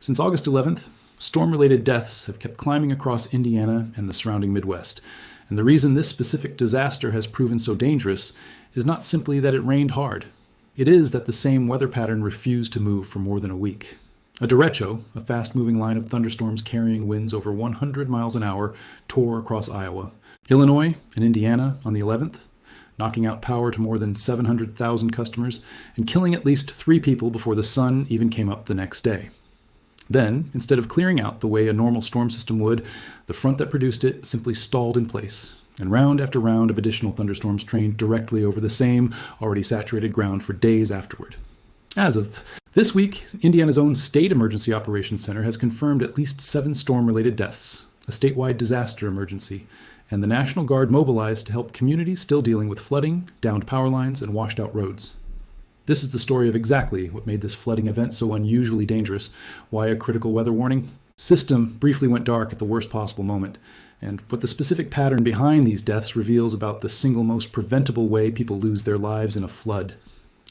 Since August 11th, storm-related deaths have kept climbing across Indiana and the surrounding Midwest. And the reason this specific disaster has proven so dangerous is not simply that it rained hard. It is that the same weather pattern refused to move for more than a week. A derecho, a fast-moving line of thunderstorms carrying winds over 100 miles an hour, tore across Iowa, Illinois, and Indiana on the 11th, knocking out power to more than 700,000 customers and killing at least 3 people before the sun even came up the next day. Then, instead of clearing out the way a normal storm system would, the front that produced it simply stalled in place, and round after round of additional thunderstorms trained directly over the same already saturated ground for days afterward. As of this week, Indiana's own State Emergency Operations Center has confirmed at least 7 storm-related deaths, a statewide disaster emergency, and the National Guard mobilized to help communities still dealing with flooding, downed power lines, and washed-out roads. This is the story of exactly what made this flooding event so unusually dangerous, why a critical weather warning system briefly went dark at the worst possible moment, and what the specific pattern behind these deaths reveals about the single most preventable way people lose their lives in a flood.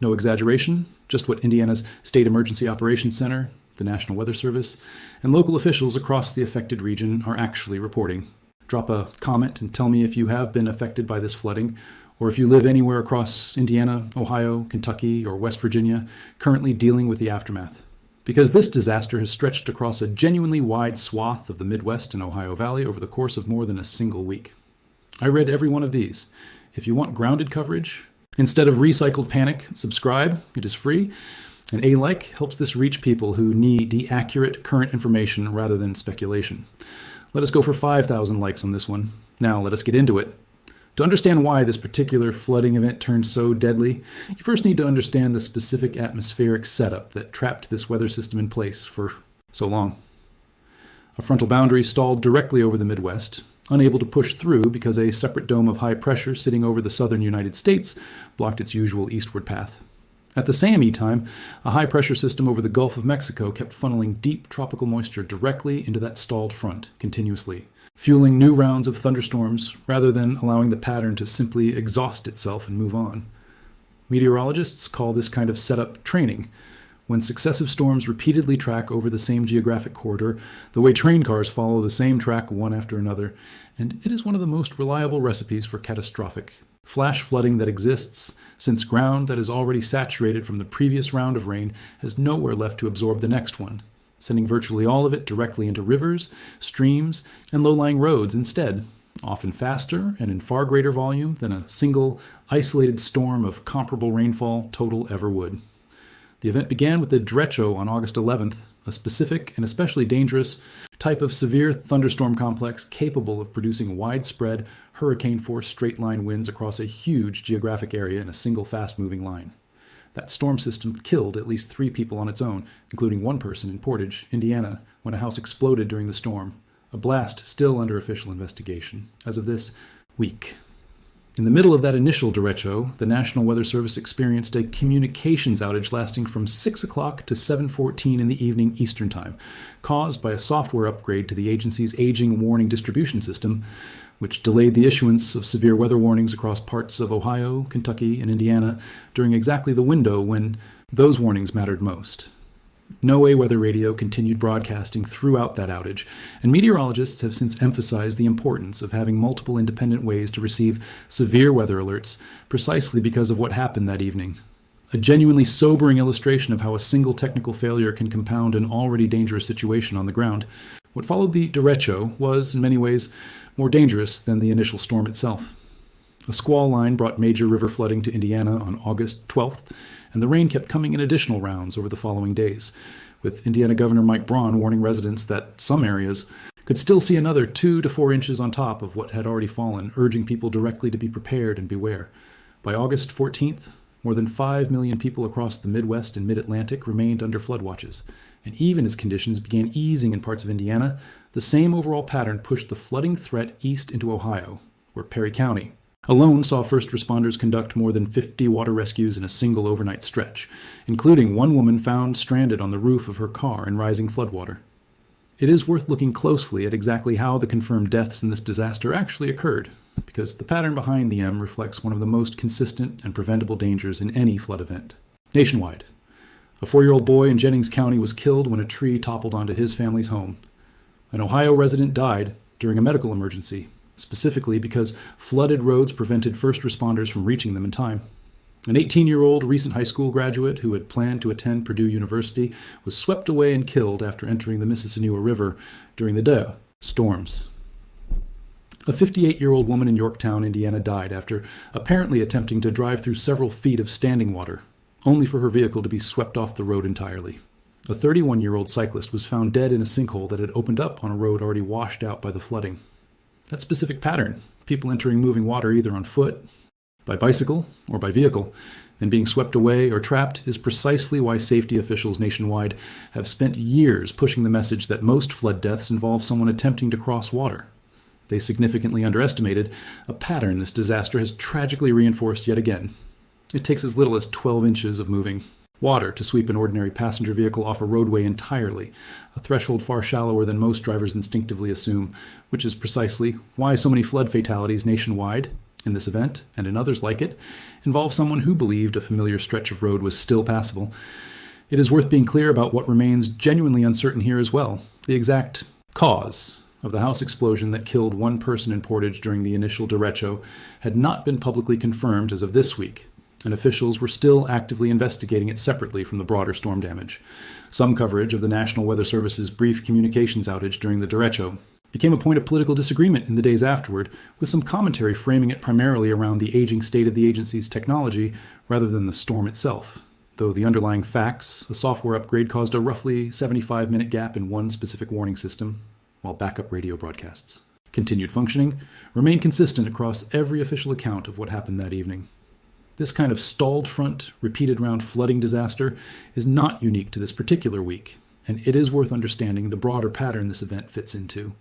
No exaggeration, just what Indiana's State Emergency Operations Center, the National Weather Service, and local officials across the affected region are actually reporting. Drop a comment and tell me if you have been affected by this flooding, or if you live anywhere across Indiana, Ohio, Kentucky, or West Virginia, currently dealing with the aftermath. Because this disaster has stretched across a genuinely wide swath of the Midwest and Ohio Valley over the course of more than a single week. I read every one of these. If you want grounded coverage, instead of recycled panic, subscribe. It is free. And a like helps this reach people who need the accurate, current information rather than speculation. Let us go for 5,000 likes on this one. Now let us get into it. To understand why this particular flooding event turned so deadly, you first need to understand the specific atmospheric setup that trapped this weather system in place for so long. A frontal boundary stalled directly over the Midwest, unable to push through because a separate dome of high pressure sitting over the southern United States blocked its usual eastward path. At the same time, a high-pressure system over the Gulf of Mexico kept funneling deep tropical moisture directly into that stalled front continuously, fueling new rounds of thunderstorms rather than allowing the pattern to simply exhaust itself and move on. Meteorologists call this kind of setup training, when successive storms repeatedly track over the same geographic corridor, the way train cars follow the same track one after another, and it is one of the most reliable recipes for catastrophic flash flooding that exists, since ground that is already saturated from the previous round of rain has nowhere left to absorb the next one, sending virtually all of it directly into rivers, streams, and low-lying roads instead, often faster and in far greater volume than a single, isolated storm of comparable rainfall total ever would. The event began with the derecho on August 11th, a specific and especially dangerous type of severe thunderstorm complex capable of producing widespread, hurricane-force straight-line winds across a huge geographic area in a single fast-moving line. That storm system killed at least 3 people on its own, including 1 person in Portage, Indiana, when a house exploded during the storm, a blast still under official investigation, as of this week. In the middle of that initial derecho, the National Weather Service experienced a communications outage lasting from 6 o'clock to 7:14 in the evening Eastern Time, caused by a software upgrade to the agency's aging warning distribution system, which delayed the issuance of severe weather warnings across parts of Ohio, Kentucky, and Indiana during exactly the window when those warnings mattered most. No AWeather radio continued broadcasting throughout that outage, and meteorologists have since emphasized the importance of having multiple independent ways to receive severe weather alerts precisely because of what happened that evening. A genuinely sobering illustration of how a single technical failure can compound an already dangerous situation on the ground. What followed the derecho was, in many ways, more dangerous than the initial storm itself. A squall line brought major river flooding to Indiana on August 12th, and the rain kept coming in additional rounds over the following days, with Indiana Governor Mike Braun warning residents that some areas could still see another 2 to 4 inches on top of what had already fallen, urging people directly to be prepared and beware. By August 14th, more than 5 million people across the Midwest and Mid-Atlantic remained under flood watches, and even as conditions began easing in parts of Indiana, the same overall pattern pushed the flooding threat east into Ohio, where Perry County alone saw first responders conduct more than 50 water rescues in a single overnight stretch, including 1 woman found stranded on the roof of her car in rising floodwater. It is worth looking closely at exactly how the confirmed deaths in this disaster actually occurred, because the pattern behind the M reflects one of the most consistent and preventable dangers in any flood event. Nationwide, A 4-year-old boy in Jennings County was killed when a tree toppled onto his family's home. An Ohio resident died during a medical emergency, specifically because flooded roads prevented first responders from reaching them in time. An 18-year-old recent high school graduate who had planned to attend Purdue University was swept away and killed after entering the Mississippi River during the storms. A 58-year-old woman in Yorktown, Indiana died after apparently attempting to drive through several feet of standing water, only for her vehicle to be swept off the road entirely. A 31-year-old cyclist was found dead in a sinkhole that had opened up on a road already washed out by the flooding. That specific pattern, people entering moving water either on foot, by bicycle, or by vehicle, and being swept away or trapped, is precisely why safety officials nationwide have spent years pushing the message that most flood deaths involve someone attempting to cross water. They significantly underestimated a pattern this disaster has tragically reinforced yet again. It takes as little as 12 inches of moving water to sweep an ordinary passenger vehicle off a roadway entirely, a threshold far shallower than most drivers instinctively assume, which is precisely why so many flood fatalities nationwide, in this event and in others like it, involve someone who believed a familiar stretch of road was still passable. It is worth being clear about what remains genuinely uncertain here as well: the exact cause of the house explosion that killed one person in Portage during the initial derecho had not been publicly confirmed as of this week, and officials were still actively investigating it separately from the broader storm damage. Some coverage of the National Weather Service's brief communications outage during the derecho became a point of political disagreement in the days afterward, with some commentary framing it primarily around the aging state of the agency's technology rather than the storm itself. Though the underlying facts, a software upgrade caused a roughly 75-minute gap in one specific warning system, while backup radio broadcasts continued functioning, remain consistent across every official account of what happened that evening. This kind of stalled front, repeated round flooding disaster is not unique to this particular week, and it is worth understanding the broader pattern this event fits into.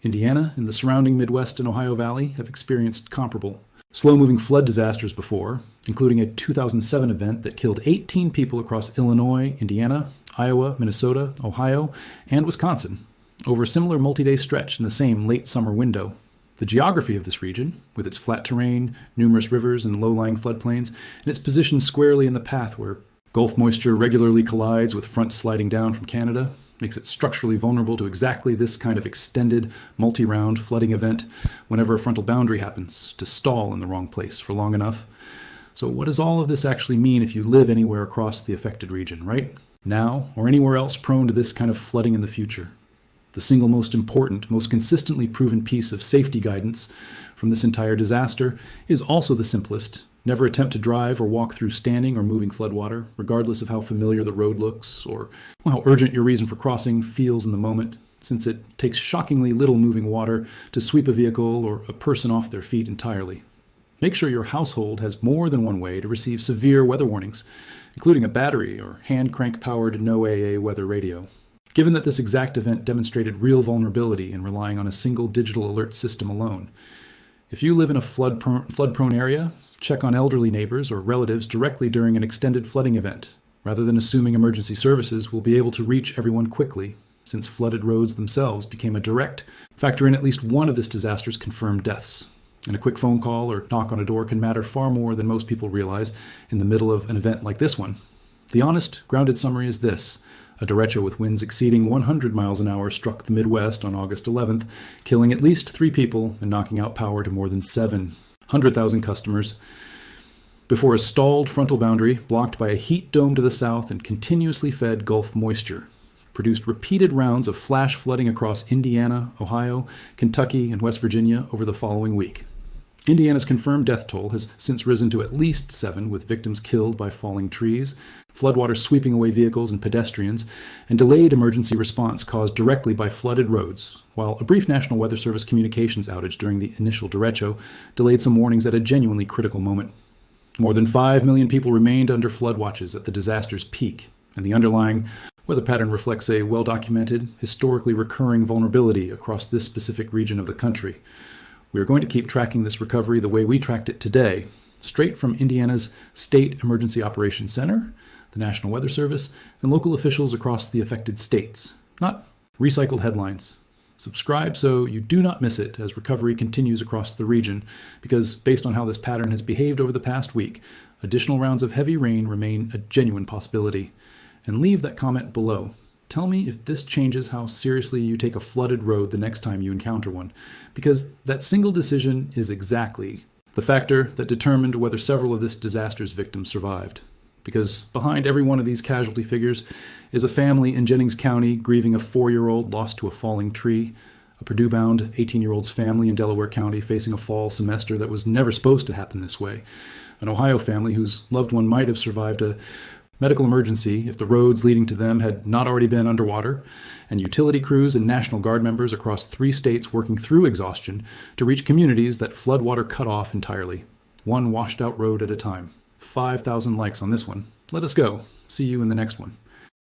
Indiana and the surrounding Midwest and Ohio Valley have experienced comparable, slow-moving flood disasters before, including a 2007 event that killed 18 people across Illinois, Indiana, Iowa, Minnesota, Ohio, and Wisconsin, over a similar multi-day stretch in the same late summer window. The geography of this region, with its flat terrain, numerous rivers and low-lying floodplains, and its position squarely in the path where Gulf moisture regularly collides with fronts sliding down from Canada, makes it structurally vulnerable to exactly this kind of extended, multi-round flooding event whenever a frontal boundary happens to stall in the wrong place for long enough. So what does all of this actually mean if you live anywhere across the affected region, right? Now, or anywhere else prone to this kind of flooding in the future? The single most important, most consistently proven piece of safety guidance from this entire disaster is also the simplest. Never attempt to drive or walk through standing or moving floodwater, regardless of how familiar the road looks or how urgent your reason for crossing feels in the moment, since it takes shockingly little moving water to sweep a vehicle or a person off their feet entirely. Make sure your household has more than one way to receive severe weather warnings, including a battery or hand crank-powered no-AA weather radio. Given that this exact event demonstrated real vulnerability in relying on a single digital alert system alone, if you live in a flood-prone area, check on elderly neighbors or relatives directly during an extended flooding event, rather than assuming emergency services will be able to reach everyone quickly, since flooded roads themselves became a direct factor in at least one of this disaster's confirmed deaths. And a quick phone call or knock on a door can matter far more than most people realize in the middle of an event like this one. The honest, grounded summary is this: a derecho with winds exceeding 100 miles an hour struck the Midwest on August 11th, killing at least 3 people and knocking out power to more than 700,000 customers, before a stalled frontal boundary blocked by a heat dome to the south and continuously fed Gulf moisture produced repeated rounds of flash flooding across Indiana, Ohio, Kentucky, and West Virginia over the following week. Indiana's confirmed death toll has since risen to at least 7, with victims killed by falling trees, floodwater sweeping away vehicles and pedestrians, and delayed emergency response caused directly by flooded roads, while a brief National Weather Service communications outage during the initial derecho delayed some warnings at a genuinely critical moment. More than 5 million people remained under flood watches at the disaster's peak, and the underlying weather pattern reflects a well-documented, historically recurring vulnerability across this specific region of the country. We are going to keep tracking this recovery the way we tracked it today, straight from Indiana's State Emergency Operations Center, the National Weather Service, and local officials across the affected states, not recycled headlines. Subscribe so you do not miss it as recovery continues across the region, because based on how this pattern has behaved over the past week, additional rounds of heavy rain remain a genuine possibility. And leave that comment below. Tell me if this changes how seriously you take a flooded road the next time you encounter one, because that single decision is exactly the factor that determined whether several of this disaster's victims survived. Because behind every one of these casualty figures is a family in Jennings County grieving a 4-year-old lost to a falling tree, a Purdue-bound 18-year-old's family in Delaware County facing a fall semester that was never supposed to happen this way, an Ohio family whose loved one might have survived a medical emergency if the roads leading to them had not already been underwater, and utility crews and National Guard members across 3 states working through exhaustion to reach communities that floodwater cut off entirely, one washed-out road at a time. 5,000 likes on this one. Let us go. See you in the next one.